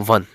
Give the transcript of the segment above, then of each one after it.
1,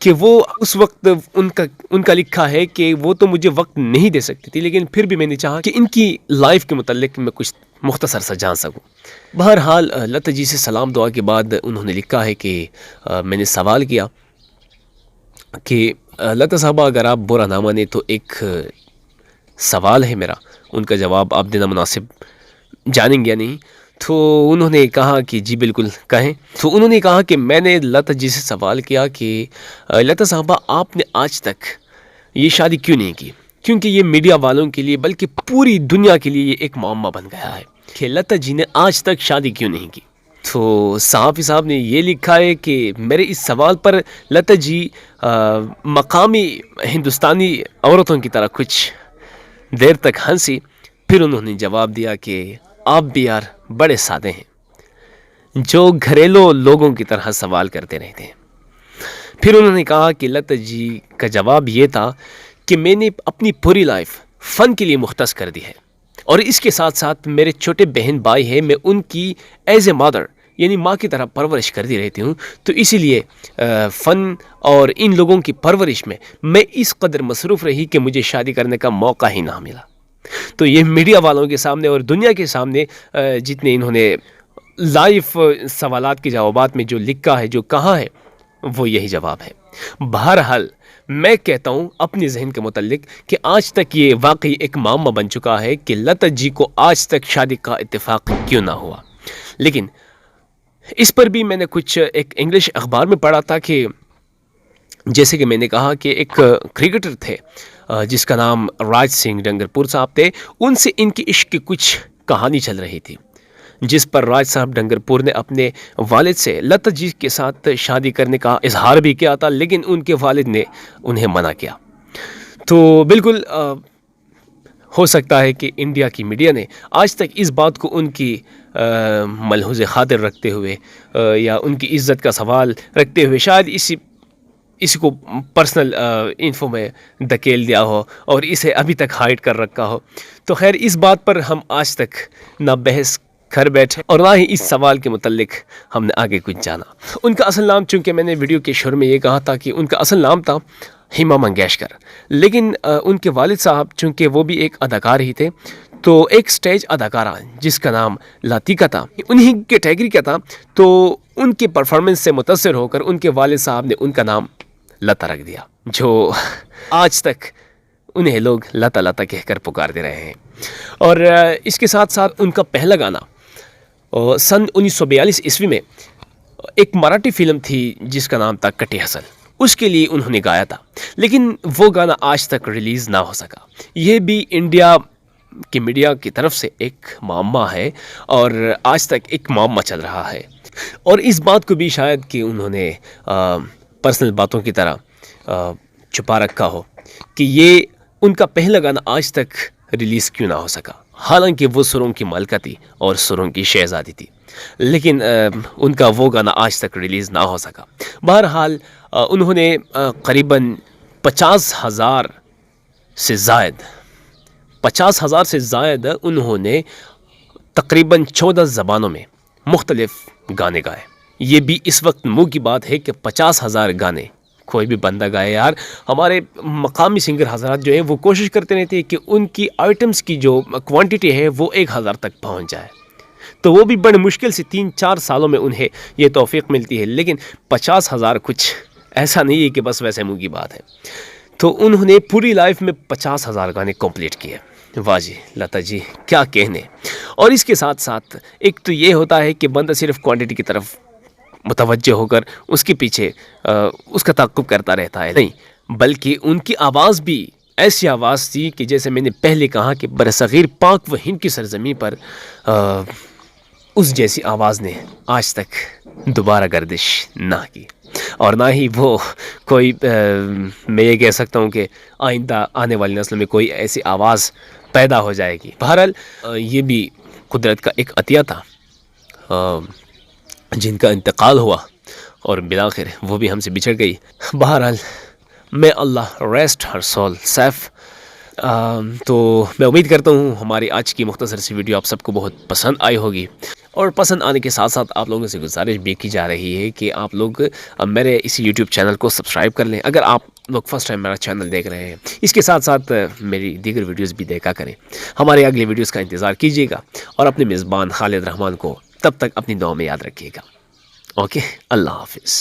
کہ وہ اس وقت ان کا لکھا ہے کہ وہ تو مجھے وقت نہیں دے سکتی تھی، لیکن پھر بھی میں نے چاہا کہ ان کی لائف کے متعلق میں کچھ مختصر سا جان سکوں۔ بہرحال لتا جی سے سلام دعا کے بعد انہوں نے لکھا ہے کہ میں نے سوال کیا کہ لتا صاحبہ اگر آپ برا نہ مانیں تو ایک سوال ہے میرا، ان کا جواب آپ دینا مناسب جانیں گے یا نہیں؟ تو انہوں نے کہا کہ جی بالکل کہیں۔ تو انہوں نے کہا کہ میں نے لتا جی سے سوال کیا کہ لتا صاحبہ آپ نے آج تک یہ شادی کیوں نہیں کی؟ کیونکہ یہ میڈیا والوں کے لیے بلکہ پوری دنیا کے لیے یہ ایک معمہ بن گیا ہے کہ لتا جی نے آج تک شادی کیوں نہیں کی۔ تو صحافی صاحب نے یہ لکھا ہے کہ میرے اس سوال پر لتا جی مقامی ہندوستانی عورتوں کی طرح کچھ دیر تک ہنسی، پھر انہوں نے جواب دیا کہ آپ بھی یار بڑے سادے ہیں، جو گھریلو لوگوں کی طرح سوال کرتے رہتے ہیں۔ پھر انہوں نے کہا کہ لتا جی کا جواب یہ تھا کہ میں نے اپنی پوری لائف فن کے لیے مختص کر دی ہے، اور اس کے ساتھ ساتھ میرے چھوٹے بہن بھائی ہیں، میں ان کی ایز اے مادر یعنی ماں کی طرح پرورش کرتی رہتی ہوں، تو اسی لیے فن اور ان لوگوں کی پرورش میں اس قدر مصروف رہی کہ مجھے شادی کرنے کا موقع ہی نہ ملا۔ تو یہ میڈیا والوں کے سامنے اور دنیا کے سامنے جتنے انہوں نے لائف سوالات کے جوابات میں جو لکھا ہے، جو کہا ہے، وہ یہی جواب ہے۔ بہرحال میں کہتا ہوں اپنے ذہن کے متعلق کہ آج تک یہ واقعی ایک معمہ بن چکا ہے کہ لتا جی کو آج تک شادی کا اتفاق کیوں نہ ہوا۔ لیکن اس پر بھی میں نے کچھ ایک انگلش اخبار میں پڑھا تھا کہ جیسے کہ میں نے کہا کہ ایک کرکٹر تھے جس کا نام راج سنگھ ڈنگر پور صاحب تھے، ان سے ان کی عشق کی کچھ کہانی چل رہی تھی، جس پر راج صاحب ڈنگر پور نے اپنے والد سے لتا جی کے ساتھ شادی کرنے کا اظہار بھی کیا تھا، لیکن ان کے والد نے انہیں منع کیا۔ تو بالکل ہو سکتا ہے کہ انڈیا کی میڈیا نے آج تک اس بات کو ان کی ملحوظ خاطر رکھتے ہوئے یا ان کی عزت کا سوال رکھتے ہوئے شاید اسی کو پرسنل انفو میں دھکیل دیا ہو اور اسے ابھی تک ہائڈ کر رکھا ہو۔ تو خیر اس بات پر ہم آج تک نہ بحث کر بیٹھے اور نہ ہی اس سوال کے متعلق ہم نے آگے کچھ جانا۔ ان کا اصل نام، چونکہ میں نے ویڈیو کے شروع میں یہ کہا تھا کہ ان کا اصل نام تھا ہیما منگیشکر، لیکن ان کے والد صاحب چونکہ وہ بھی ایک اداکار ہی تھے، تو ایک سٹیج اداکارہ جس کا نام لاتیکا تھا، انہی کیٹیگری کا تھا، تو ان کے پرفارمنس سے متاثر ہو کر ان کے والد صاحب نے ان کا نام لتا رکھ دیا، جو آج تک انہیں لوگ لتا لتا کہہ کر پکارتے رہے ہیں۔ اور اس کے ساتھ ساتھ ان کا پہلا گانا سن 1942 عیسوی میں ایک مراٹھی فلم تھی جس کا نام تھا کٹی حسن، اس کے لیے انہوں نے گایا تھا، لیکن وہ گانا آج تک ریلیز نہ ہو سکا۔ یہ بھی انڈیا کی میڈیا کی طرف سے ایک معمہ ہے اور آج تک ایک معمہ چل رہا ہے، اور اس بات کو بھی شاید کہ انہوں نے پرسنل باتوں کی طرح چھپا رکھا ہو کہ یہ ان کا پہلا گانا آج تک ریلیز کیوں نہ ہو سکا، حالانکہ وہ سروں کی ملکہ تھی اور سروں کی شہزادی تھی، لیکن ان کا وہ گانا آج تک ریلیز نہ ہو سکا۔ بہرحال انہوں نے قریباً 50,000 سے زائد انہوں نے تقریباً 14 زبانوں میں مختلف گانے گائے۔ یہ بھی اس وقت منہ کی بات ہے کہ 50,000 گانے کوئی بھی بندہ گائے یار۔ ہمارے مقامی سنگر حضرات جو ہیں وہ کوشش کرتے رہتے ہیں کہ ان کی آئٹمز کی جو کوانٹٹی ہے وہ 1,000 تک پہنچ جائے، تو وہ بھی بڑے مشکل سے 3-4 سالوں میں انہیں یہ توفیق ملتی ہے، لیکن 50,000 کچھ ایسا نہیں ہے کہ بس ویسے منہ کی بات ہے۔ تو انہوں نے پوری لائف میں 50,000 گانے کمپلیٹ کیے۔ واہ جی لتا جی کیا کہنے۔ اور اس کے ساتھ ساتھ ایک تو یہ ہوتا ہے کہ بندہ صرف کوانٹٹی کی طرف متوجہ ہو کر اس کے پیچھے اس کا تعاقب کرتا رہتا ہے، نہیں بلکہ ان کی آواز بھی ایسی آواز تھی کہ جیسے میں نے پہلے کہا کہ برصغیر پاک و ہند کی سرزمین پر اس جیسی آواز نے آج تک دوبارہ گردش نہ کی، اور نہ ہی وہ کوئی میں یہ کہہ سکتا ہوں کہ آئندہ آنے والی نسل میں کوئی ایسی آواز پیدا ہو جائے گی۔ بہرحال یہ بھی قدرت کا ایک عطیہ تھا جن کا انتقال ہوا اور بالآخر وہ بھی ہم سے بچھڑ گئی۔ بہرحال میں اللہ ریسٹ ہر سول سیف۔ تو میں امید کرتا ہوں ہماری آج کی مختصر سی ویڈیو آپ سب کو بہت پسند آئی ہوگی، اور پسند آنے کے ساتھ ساتھ آپ لوگوں سے گزارش بھی کی جا رہی ہے کہ آپ لوگ میرے اسی یوٹیوب چینل کو سبسکرائب کر لیں اگر آپ لوگ فرسٹ ٹائم میرا چینل دیکھ رہے ہیں. اس کے ساتھ ساتھ میری دیگر ویڈیوز بھی دیکھا کریں. ہمارے اگلے ویڈیوز کا انتظار کیجیے گا اور اپنے میزبان خالد رحمان کو تب تک اپنی دعاؤں میں یاد رکھیے گا. اوکے, اللہ حافظ.